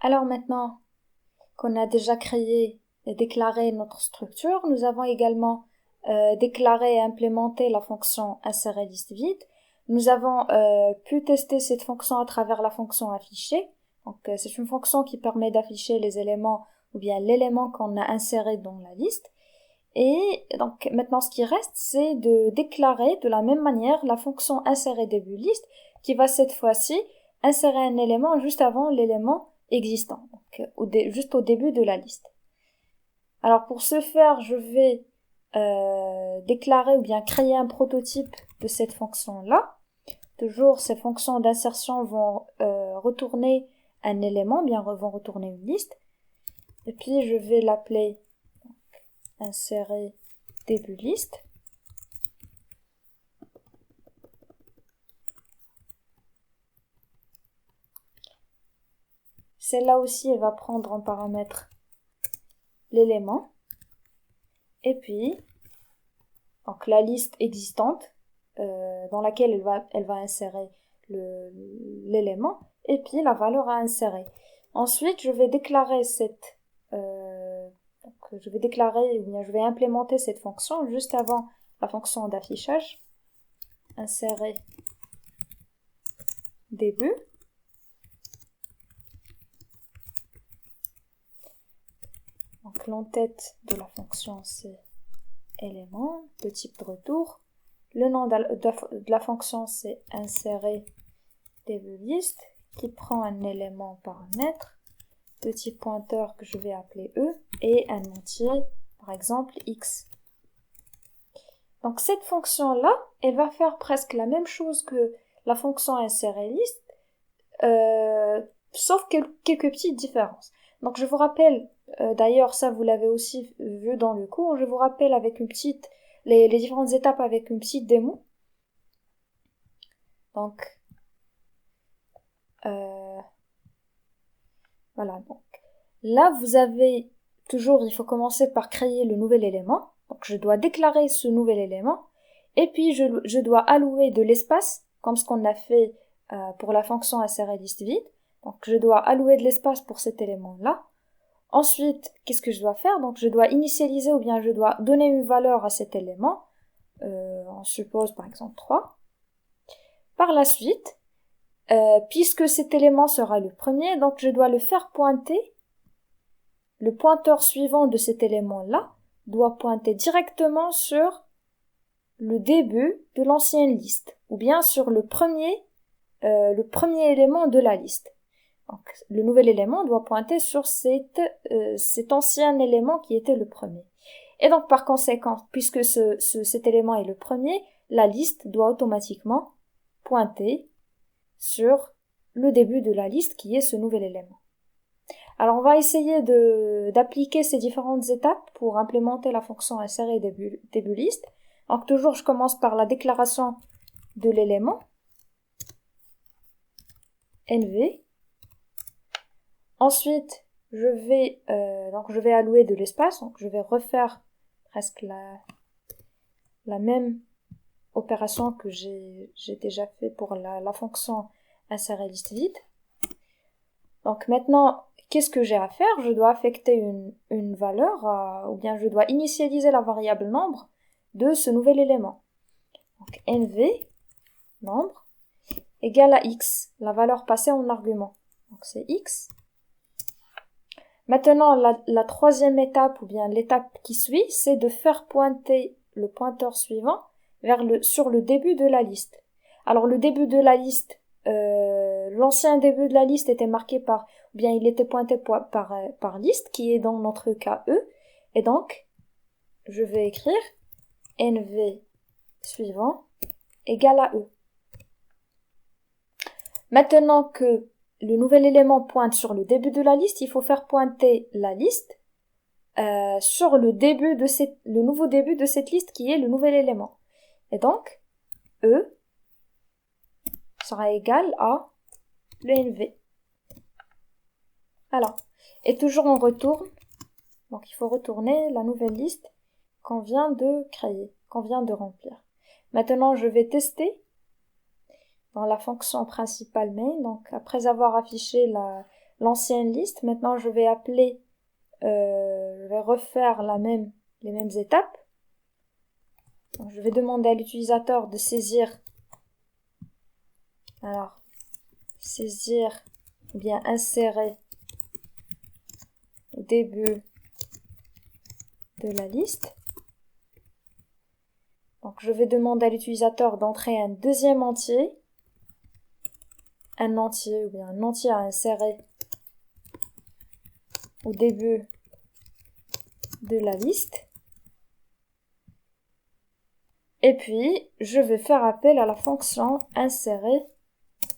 Alors maintenant qu'on a déjà créé et déclaré notre structure, nous avons également déclaré et implémenté la fonction insérer liste vide. Nous avons pu tester cette fonction à travers la fonction afficher. Donc c'est une fonction qui permet d'afficher les éléments ou bien l'élément qu'on a inséré dans la liste. Et donc maintenant ce qui reste, c'est de déclarer de la même manière la fonction insérer début liste qui va cette fois-ci insérer un élément juste avant l'élément existant, donc juste au début de la liste. Alors pour ce faire, je vais déclarer ou bien créer un prototype de cette fonction-là. Toujours ces fonctions d'insertion vont retourner un élément, bien vont retourner une liste. Et puis je vais l'appeler insérer début liste. Celle-là aussi, elle va prendre en paramètre l'élément. Et puis, donc la liste existante dans laquelle elle va insérer l'élément. Et puis la valeur à insérer. Ensuite, je vais déclarer je vais implémenter cette fonction juste avant la fonction d'affichage. Insérer début. Donc l'entête de la fonction c'est élément, le type de retour. Le nom de la fonction c'est insérer début liste qui prend un élément paramètre, le type pointeur que je vais appeler E et un entier, par exemple x. Donc cette fonction-là, elle va faire presque la même chose que la fonction insérer liste, sauf quelques petites différences. Donc je vous rappelle, d'ailleurs ça vous l'avez aussi vu dans le cours, je vous rappelle avec les différentes étapes avec une petite démo. Donc voilà, donc là vous avez toujours, il faut commencer par créer le nouvel élément. Donc je dois déclarer ce nouvel élément et puis je dois allouer de l'espace comme ce qu'on a fait pour la fonction insérer liste vide. Donc je dois allouer de l'espace pour cet élément-là. Ensuite, qu'est-ce que je dois faire? Donc je dois initialiser ou bien je dois donner une valeur à cet élément. On suppose par exemple 3. Par la suite, puisque cet élément sera le premier, donc je dois le faire pointer. Le pointeur suivant de cet élément-là doit pointer directement sur le début de l'ancienne liste, ou bien sur le premier élément de la liste. Donc, le nouvel élément doit pointer sur cet ancien élément qui était le premier. Et donc, par conséquent, puisque cet élément est le premier, la liste doit automatiquement pointer sur le début de la liste qui est ce nouvel élément. Alors, on va essayer d'appliquer ces différentes étapes pour implémenter la fonction insérer début liste. Donc, toujours, je commence par la déclaration de l'élément. NV. Ensuite, je vais allouer de l'espace. Donc, je vais refaire presque la même opération que j'ai déjà fait pour la fonction insérer liste vide. Donc, maintenant, qu'est-ce que j'ai à faire? Je dois affecter une valeur, ou bien je dois initialiser la variable nombre de ce nouvel élément. Donc, NV, nombre, égale à x, la valeur passée en argument. Donc, c'est x. Maintenant, la troisième étape, ou bien l'étape qui suit, c'est de faire pointer le pointeur suivant sur le début de la liste. Alors, le début de la liste, l'ancien début de la liste était marqué ou bien il était pointé par liste, qui est dans notre cas E. Et donc, je vais écrire NV suivant égale à E. Maintenant que le nouvel élément pointe sur le début de la liste, il faut faire pointer la liste sur le nouveau début de cette liste qui est le nouvel élément. Et donc, E sera égal à le NV. Alors, et toujours on retourne. Donc, il faut retourner la nouvelle liste qu'on vient de créer, qu'on vient de remplir. Maintenant, je vais tester dans la fonction principale main. Donc, après avoir affiché l'ancienne liste. Maintenant, je vais appeler, je vais refaire les mêmes étapes. Donc, je vais demander à l'utilisateur de saisir, alors, saisir ou bien insérer au début de la liste. Donc, je vais demander à l'utilisateur d'entrer un deuxième entier, ou bien un entier à insérer au début de la liste. Et puis, je vais faire appel à la fonction insérer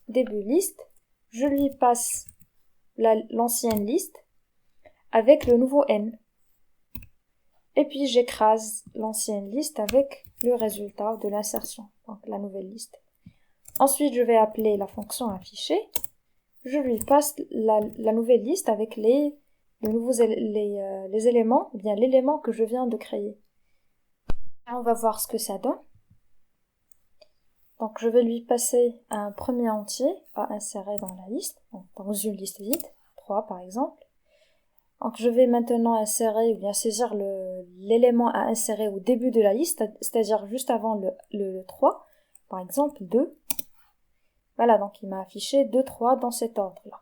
début liste. Je lui passe l'ancienne liste avec le nouveau n. Et puis, j'écrase l'ancienne liste avec le résultat de l'insertion, donc la nouvelle liste. Ensuite, je vais appeler la fonction afficher. Je lui passe la nouvelle liste avec les éléments, ou bien l'élément que je viens de créer. On va voir ce que ça donne. Donc, je vais lui passer un premier entier à insérer dans la liste, donc dans une liste vide, 3 par exemple. Donc, je vais maintenant insérer ou bien saisir l'élément à insérer au début de la liste, c'est-à-dire juste avant le 3, par exemple 2. Voilà, donc il m'a affiché 2, 3 dans cet ordre-là.